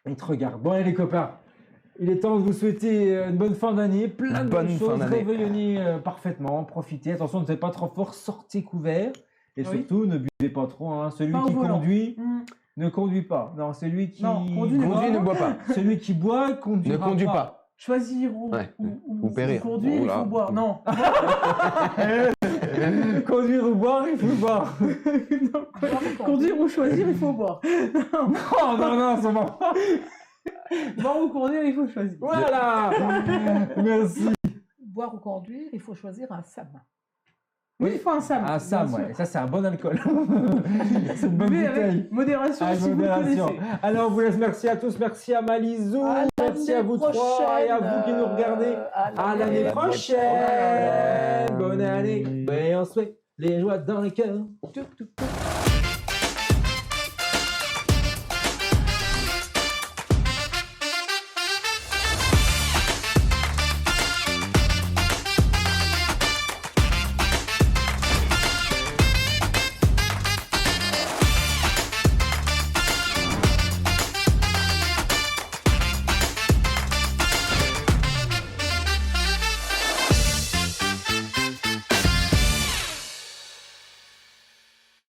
Il te regarde. Bon allez les copains, il est temps de vous souhaiter une bonne fin d'année, plein de
Bonne
bonnes
fin
choses,
d'année.
réveillonnez parfaitement, profitez, attention ne soyez pas trop fort, sortez couverts et
Oui.
surtout ne buvez pas trop, hein. Celui
Pas au
qui
volant.
conduit
Hmm.
ne conduit pas, non celui qui
Non, conduit, ne
Conduit, ne boit pas.
celui qui boit conduit
Ne conduit pas.
Choisir ou,
Ouais.
ou
Ou périr.
conduire, il
Oula.
faut boire. Non.
Conduire ou boire, il faut boire.
Conduire ou choisir, il faut boire.
Oh non non, ça va pas.
Boire ou conduire, il faut choisir.
Voilà. Merci.
Boire ou conduire, il faut choisir un SAM.
Oui, il faut un Sam.
Ah, Sam,
bien sûr.
ouais. Ça, c'est un bon alcool. c'est une bonne
Mais
bouteille.
avec modération,
Avec
si
modération.
vous le connaissez.
Alors, on vous laisse. Merci à tous. Merci à Malizou.
À
Merci à
l'année
vous trois et à vous qui nous regardez. À l'année prochaine. Bonne année. Et on se fait les joies dans les cœurs. Tout, tout, tout.